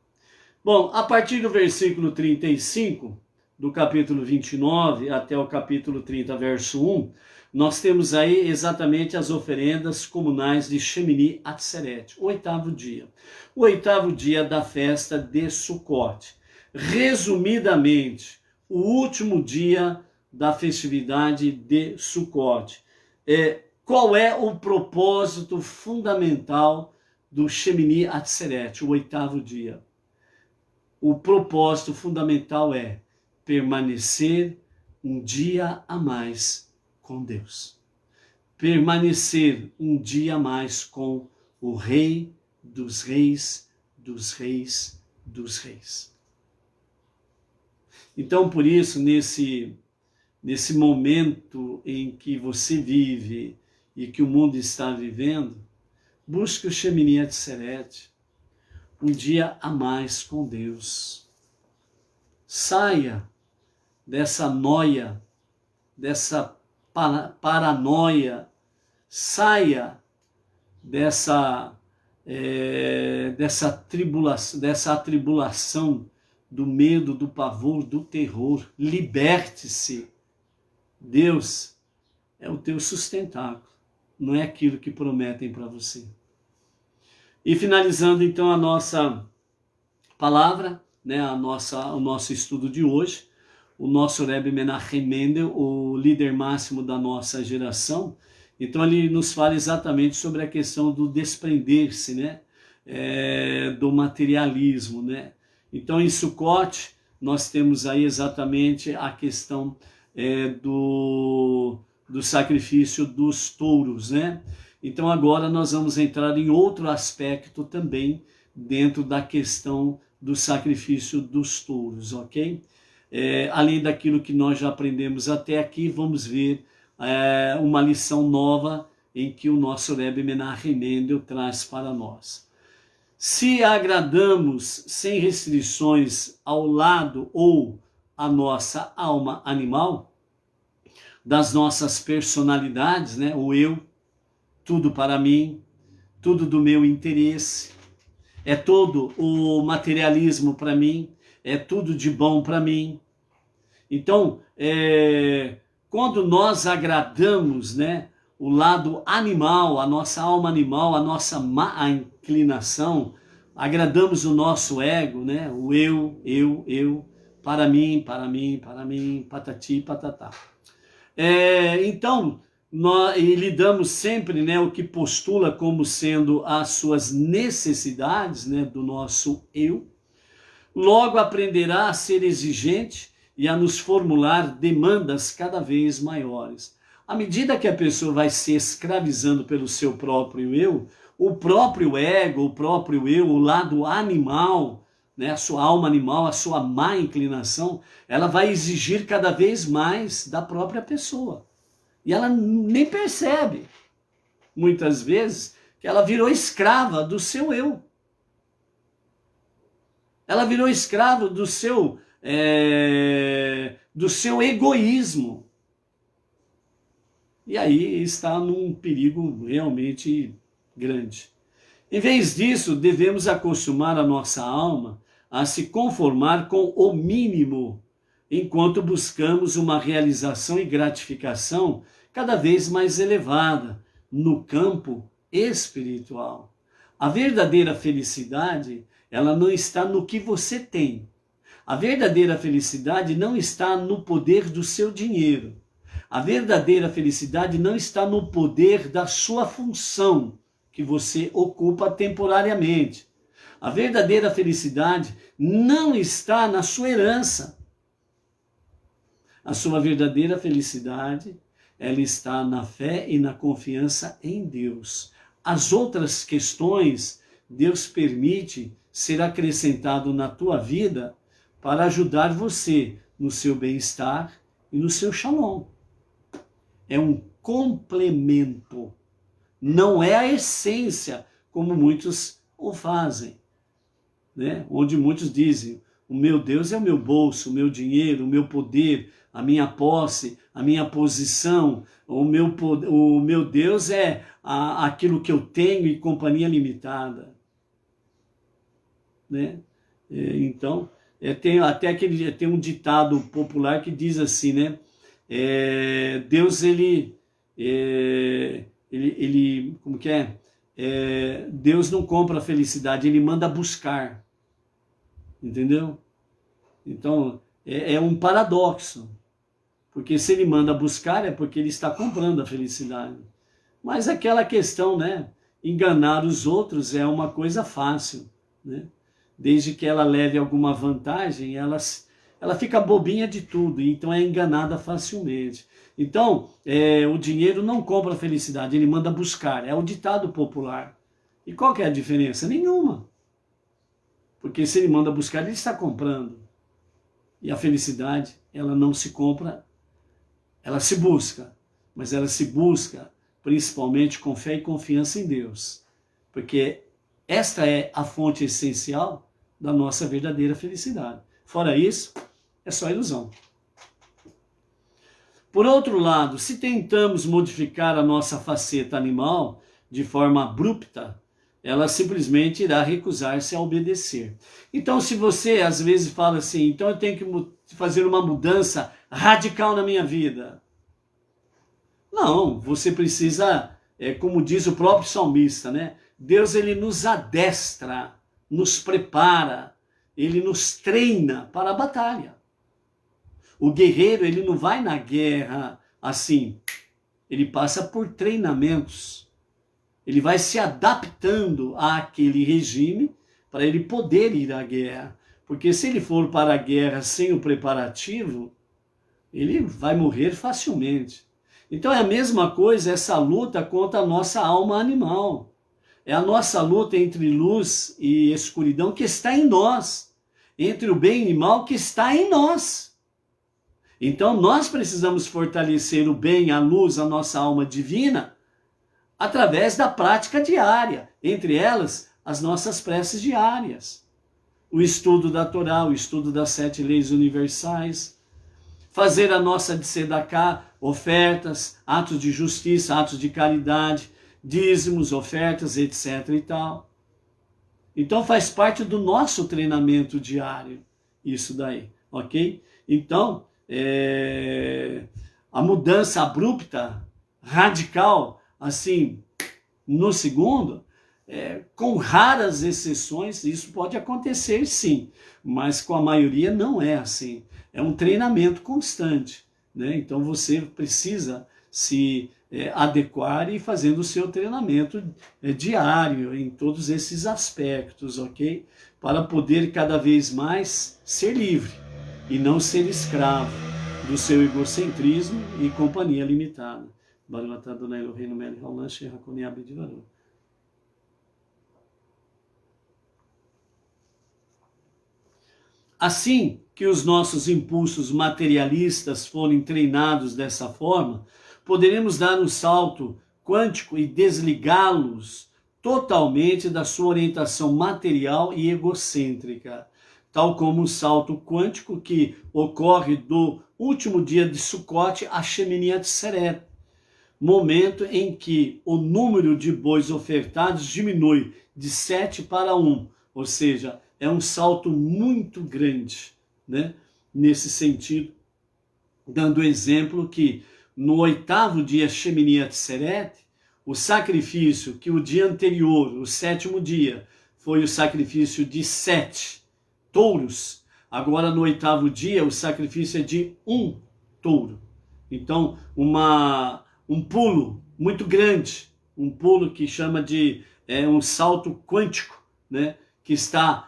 Bom, a partir do versículo 35, do capítulo 29 até o capítulo 30, verso 1, nós temos aí exatamente as oferendas comunais de Shemini Atzeret, o oitavo dia. O oitavo dia da festa de Sukkot. Resumidamente, o último dia da festividade de Sukkot. Qual é o propósito fundamental do Shemini Atzeret, o oitavo dia? O propósito fundamental é permanecer um dia a mais com Deus. Permanecer um dia a mais com o Rei dos Reis, dos Reis, dos Reis. Então, por isso, nesse momento em que você vive e que o mundo está vivendo, busque o Shemini Atzeret, um dia a mais com Deus. Saia dessa noia, dessa paranoia, saia dessa atribulação, do medo, do pavor, do terror. Liberte-se. Deus é o teu sustentáculo, não é aquilo que prometem para você. E finalizando então a nossa palavra, né, o nosso estudo de hoje, o nosso Rebbe Menachem Mendel, o líder máximo da nossa geração, então ele nos fala exatamente sobre a questão do desprender-se, né, do materialismo, né. Então em Sukkot nós temos aí exatamente a questão do sacrifício dos touros, né. Então agora nós vamos entrar em outro aspecto também dentro da questão do sacrifício dos touros, ok? Além daquilo que nós já aprendemos até aqui, vamos ver uma lição nova em que o nosso Rebbe Menachem Mendel traz para nós. Se agradamos sem restrições ao lado ou à nossa alma animal, das nossas personalidades, né? O eu, tudo para mim, tudo do meu interesse, é todo o materialismo para mim, é tudo de bom para mim. Então, quando nós agradamos, né, o lado animal, a nossa alma animal, a nossa má inclinação, agradamos o nosso ego, né, o eu, para mim, patati, patatá. Então, nós lidamos sempre, né, o que postula como sendo as suas necessidades, né, do nosso eu. Logo aprenderá a ser exigente e a nos formular demandas cada vez maiores. À medida que a pessoa vai se escravizando pelo seu próprio eu, o próprio ego, o próprio eu, o lado animal, né, a sua alma animal, a sua má inclinação, ela vai exigir cada vez mais da própria pessoa. E ela nem percebe, muitas vezes, que ela virou escrava do seu eu. Ela virou escrava do seu egoísmo. E aí está num perigo realmente grande. Em vez disso, devemos acostumar a nossa alma a se conformar com o mínimo, enquanto buscamos uma realização e gratificação cada vez mais elevada no campo espiritual. A verdadeira felicidade, ela não está no que você tem. A verdadeira felicidade não está no poder do seu dinheiro. A verdadeira felicidade não está no poder da sua função que você ocupa temporariamente. A verdadeira felicidade não está na sua herança. A sua verdadeira felicidade, ela está na fé e na confiança em Deus. As outras questões, Deus permite ser acrescentado na tua vida para ajudar você no seu bem-estar e no seu shalom. É um complemento, não é a essência, como muitos o fazem, né? Onde muitos dizem, o meu Deus é o meu bolso, o meu dinheiro, o meu poder, a minha posse, a minha posição, o meu Deus é aquilo que eu tenho e companhia limitada, né? Então, tem até tem um ditado popular que diz assim, né? Deus, como que é? Deus não compra a felicidade, ele manda buscar, entendeu? Então, é um paradoxo, porque se ele manda buscar é porque ele está comprando a felicidade. Mas aquela questão, né? Enganar os outros é uma coisa fácil, né? Desde que ela leve alguma vantagem, ela fica bobinha de tudo, então é enganada facilmente. Então, o dinheiro não compra a felicidade, ele manda buscar, é o ditado popular. E qual que é a diferença? Nenhuma. Porque se ele manda buscar, ele está comprando. E a felicidade, ela não se compra, ela se busca. Mas ela se busca principalmente com fé e confiança em Deus. Porque esta é a fonte essencial da nossa verdadeira felicidade. Fora isso, é só ilusão. Por outro lado, se tentamos modificar a nossa faceta animal de forma abrupta, ela simplesmente irá recusar-se a obedecer. Então, se você às vezes fala assim, então eu tenho que fazer uma mudança radical na minha vida. Não, você precisa, como diz o próprio salmista, né? Deus, ele nos adestra, nos prepara, ele nos treina para a batalha. O guerreiro, ele não vai na guerra assim, ele passa por treinamentos. Ele vai se adaptando àquele regime para ele poder ir à guerra. Porque se ele for para a guerra sem o preparativo, ele vai morrer facilmente. Então é a mesma coisa essa luta contra a nossa alma animal. É a nossa luta entre luz e escuridão que está em nós. Entre o bem e o mal que está em nós. Então nós precisamos fortalecer o bem, a luz, a nossa alma divina, através da prática diária. Entre elas, as nossas preces diárias. O estudo da Torá, o estudo das 7 leis universais. Fazer a nossa tzedakah, ofertas, atos de justiça, atos de caridade, dízimos, ofertas, etc. e tal. Então faz parte do nosso treinamento diário, isso daí, ok? Então, a mudança abrupta, radical, assim, no segundo, com raras exceções, isso pode acontecer sim, mas com a maioria não é assim. É um treinamento constante, né? Então você precisa se adequar e fazendo o seu treinamento diário em todos esses aspectos, ok? Para poder cada vez mais ser livre e não ser escravo do seu egocentrismo e companhia limitada. Assim que os nossos impulsos materialistas forem treinados dessa forma, poderemos dar um salto quântico e desligá-los totalmente da sua orientação material e egocêntrica, tal como o salto quântico que ocorre do último dia de Sukkot a Shemini Atzeret, momento em que o número de bois ofertados diminui de 7 para 1, ou seja, é um salto muito grande, né? Nesse sentido, dando exemplo que no 8º dia Shemini Atzeret, o sacrifício que o dia anterior, o 7º dia, foi o sacrifício de 7 touros, agora no 8º dia o sacrifício é de 1 touro. Então, um pulo muito grande, um pulo que chama de um salto quântico, né? Que está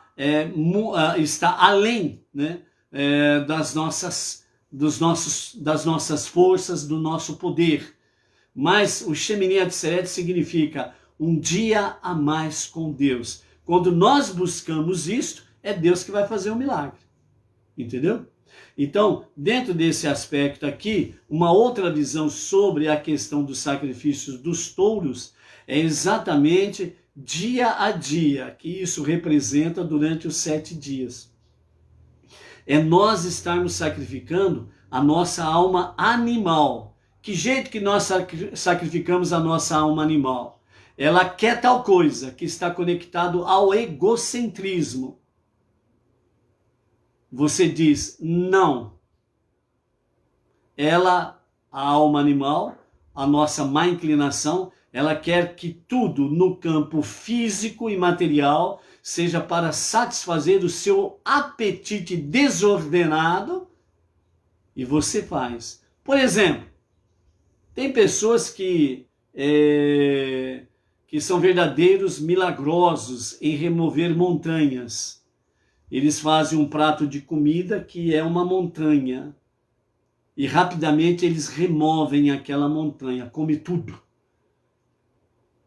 além, né? Das nossas forças, do nosso poder. Mas o Shemini Atzeret significa um dia a mais com Deus. Quando nós buscamos isto, é Deus que vai fazer o milagre. Entendeu? Então, dentro desse aspecto aqui, uma outra visão sobre a questão dos sacrifícios dos touros é exatamente dia a dia, que isso representa durante os 7 dias. É nós estarmos sacrificando a nossa alma animal. Que jeito que nós sacrificamos a nossa alma animal? Ela quer tal coisa, que está conectado ao egocentrismo. você diz não. Ela, a alma animal, a nossa má inclinação, ela quer que tudo no campo físico e material seja para satisfazer o seu apetite desordenado, e você faz. Por exemplo, tem pessoas que são verdadeiros milagrosos em remover montanhas. Eles fazem um prato de comida que é uma montanha e rapidamente eles removem aquela montanha, come tudo.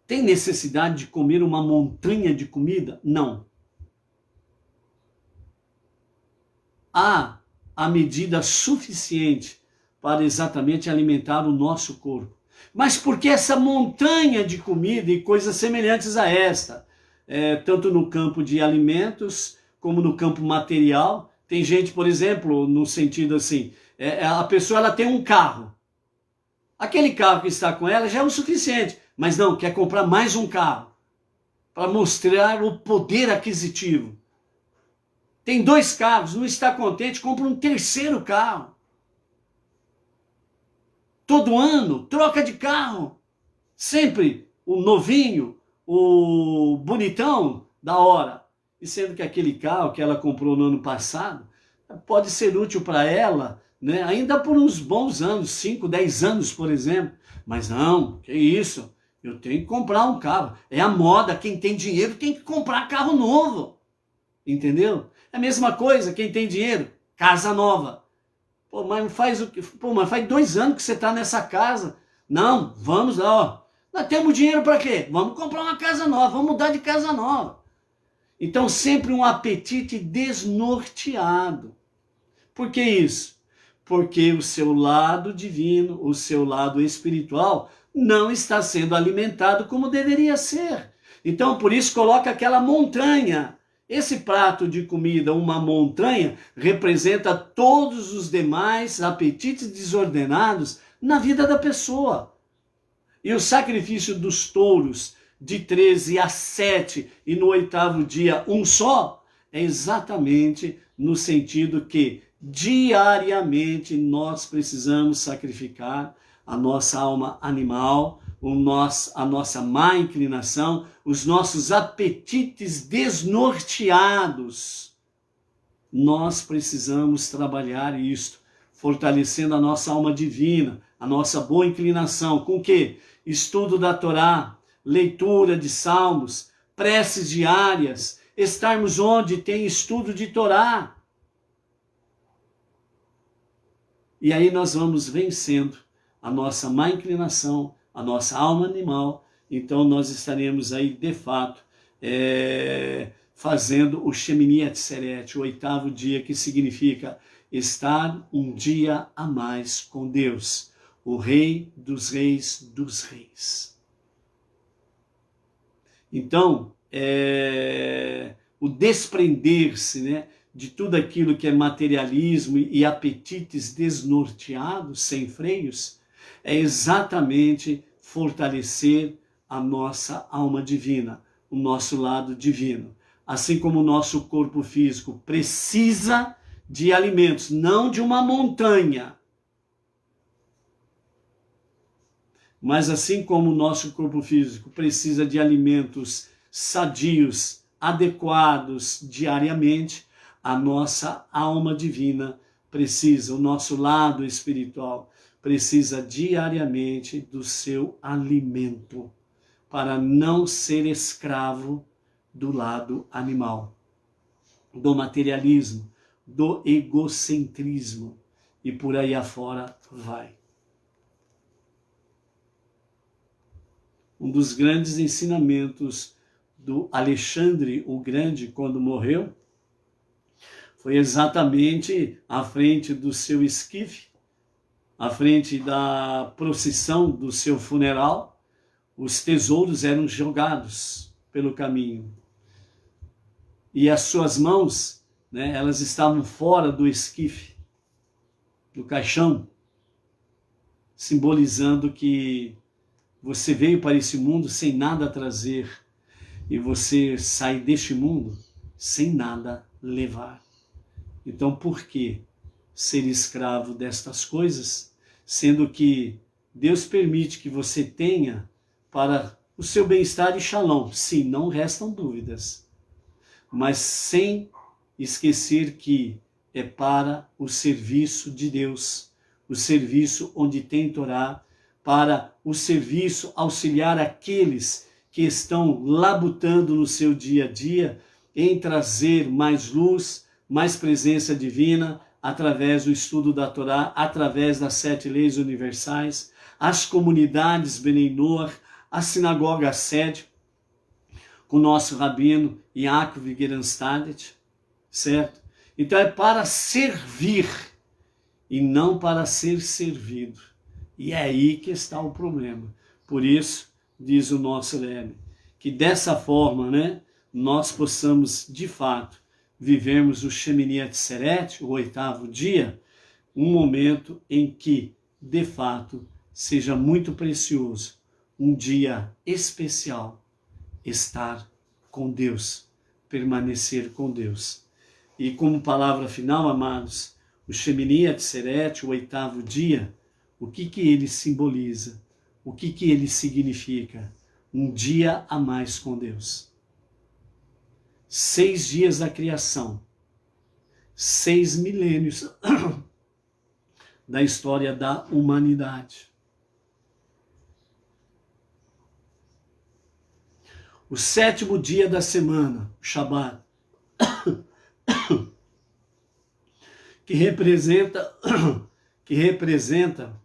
Tem necessidade de comer uma montanha de comida? Não. Há a medida suficiente para exatamente alimentar o nosso corpo. Mas por que essa montanha de comida e coisas semelhantes a esta? Tanto no campo de alimentos, como no campo material. Tem gente, por exemplo, no sentido assim, a pessoa ela tem um carro. Aquele carro que está com ela já é o suficiente, mas não, quer comprar mais um carro para mostrar o poder aquisitivo. Tem 2 carros, não está contente, compra um terceiro carro. Todo ano, troca de carro. Sempre o novinho, o bonitão da hora. E sendo que aquele carro que ela comprou no ano passado pode ser útil para ela, né? Ainda por uns bons anos, 5, 10 anos, por exemplo. Mas não, que isso? Eu tenho que comprar um carro. É a moda, quem tem dinheiro tem que comprar carro novo. Entendeu? É a mesma coisa, quem tem dinheiro, casa nova. Pô, mas faz o que? Pô, mas faz 2 anos que você está nessa casa. Não, vamos lá, ó. Nós temos dinheiro para quê? Vamos comprar uma casa nova, vamos mudar de casa nova. Então, sempre um apetite desnorteado. Por que isso? Porque o seu lado divino, o seu lado espiritual, não está sendo alimentado como deveria ser. Então, por isso, coloca aquela montanha. Esse prato de comida, uma montanha, representa todos os demais apetites desordenados na vida da pessoa. E o sacrifício dos touros, de 13 a 7 e no 8º dia um só, é exatamente no sentido que diariamente nós precisamos sacrificar a nossa alma animal, a nossa má inclinação, os nossos apetites desnorteados. Nós precisamos trabalhar isto, fortalecendo a nossa alma divina, a nossa boa inclinação. Com o quê? Estudo da Torá, leitura de salmos, preces diárias, estarmos onde tem estudo de Torá. E aí nós vamos vencendo a nossa má inclinação, a nossa alma animal. Então nós estaremos aí de fato fazendo o Shemini Atzeret, o 8º dia, que significa estar um dia a mais com Deus, o Rei dos Reis dos Reis. Então, o desprender-se, né, de tudo aquilo que é materialismo e apetites desnorteados, sem freios, é exatamente fortalecer a nossa alma divina, o nosso lado divino. Assim como o nosso corpo físico precisa de alimentos, não de uma montanha, mas assim como o nosso corpo físico precisa de alimentos sadios, adequados diariamente, a nossa alma divina precisa, o nosso lado espiritual precisa diariamente do seu alimento, para não ser escravo do lado animal, do materialismo, do egocentrismo, e por aí afora vai. Um dos grandes ensinamentos do Alexandre o Grande, quando morreu, foi exatamente à frente do seu esquife, à frente da procissão do seu funeral, os tesouros eram jogados pelo caminho. E as suas mãos, né, elas estavam fora do esquife, do caixão, simbolizando que você veio para esse mundo sem nada a trazer e você sai deste mundo sem nada levar. Então, por que ser escravo destas coisas, sendo que Deus permite que você tenha para o seu bem-estar e shalom? Sim, não restam dúvidas, mas sem esquecer que é para o serviço de Deus, o serviço onde tem Torá, para o serviço auxiliar aqueles que estão labutando no seu dia a dia em trazer mais luz, mais presença divina, através do estudo da Torá, através das 7 leis universais, as comunidades Benei Noach, a sinagoga sede, com o nosso rabino Yaakov Geranstadet, certo? Então é para servir e não para ser servido. E é aí que está o problema. Por isso, diz o nosso Rebbe, que dessa forma, né, nós possamos, de fato, vivermos o Shemini Atzeret, o 8º dia, um momento em que, de fato, seja muito precioso, um dia especial, estar com Deus, permanecer com Deus. E como palavra final, amados, o Shemini Atzeret, o 8º dia, o que ele simboliza? O que ele significa? Um dia a mais com Deus. 6 dias da criação, 6 milênios da história da humanidade. O 7º dia da semana, o Shabat, que representa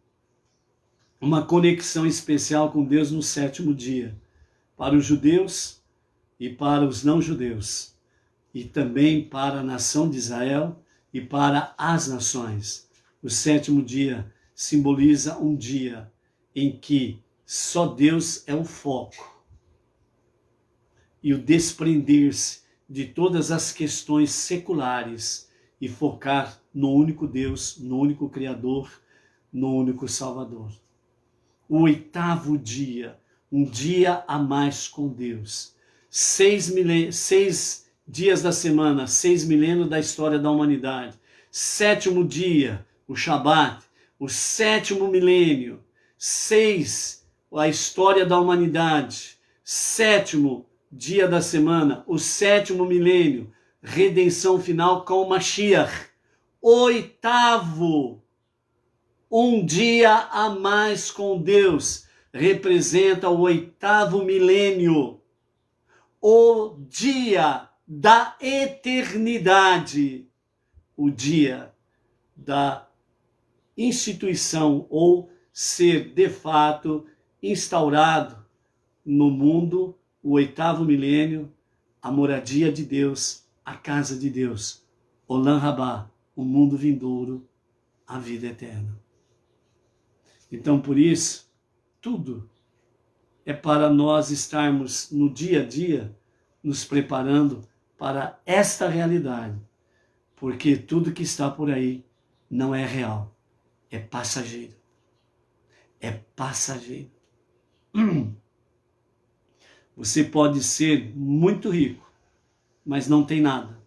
uma conexão especial com Deus no 7º dia, para os judeus e para os não-judeus, e também para a nação de Israel e para as nações. O 7º dia simboliza um dia em que só Deus é o foco, e o desprender-se de todas as questões seculares e focar no único Deus, no único Criador, no único Salvador. O 8º dia, um dia a mais com Deus. 6 dias da semana, 6 milênios da história da humanidade. 7º dia, o Shabat, o 7º milênio. 6, a história da humanidade. 7º dia da semana, o 7º milênio, redenção final com o Mashiach. 8º, um dia a mais com Deus, representa o 8º milênio, o dia da eternidade, o dia da instituição ou ser de fato instaurado no mundo, o 8º milênio, a moradia de Deus, a casa de Deus, Olam Rabá, o mundo vindouro, a vida eterna. Então, por isso, tudo é para nós estarmos no dia a dia nos preparando para esta realidade, porque tudo que está por aí não é real, é passageiro. É passageiro. Você pode ser muito rico, mas não tem nada.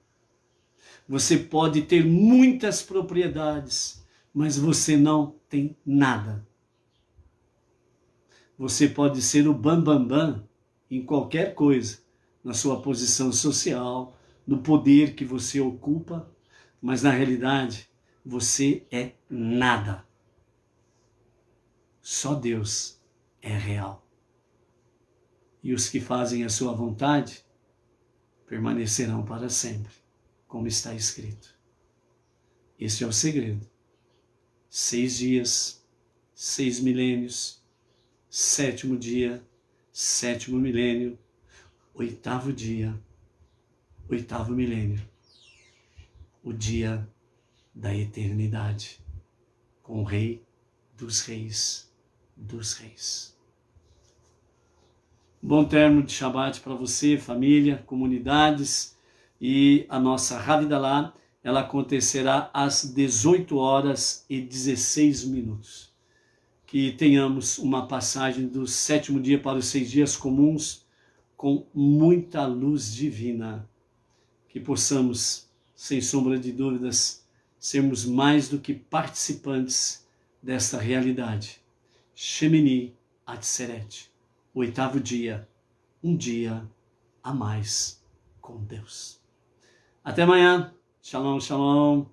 Você pode ter muitas propriedades, mas você não tem nada. Você pode ser o bambambam em qualquer coisa, na sua posição social, no poder que você ocupa, mas na realidade você é nada. Só Deus é real. E os que fazem a sua vontade permanecerão para sempre, como está escrito. Esse é o segredo. 6 dias, 6 milênios, 7º dia, 7º milênio, 8º dia, 8º milênio, o dia da eternidade, com o Rei dos Reis, dos Reis. Bom término de Shabbat para você, família, comunidades, e a nossa Havidalá, ela acontecerá às 18h16. Que tenhamos uma passagem do 7º dia para os 6 dias comuns com muita luz divina. Que possamos sem sombra de dúvidas, sermos mais do que participantes desta realidade. Shemini Atzeret, o 8º dia, um dia a mais com Deus. Até amanhã. Shalom, shalom.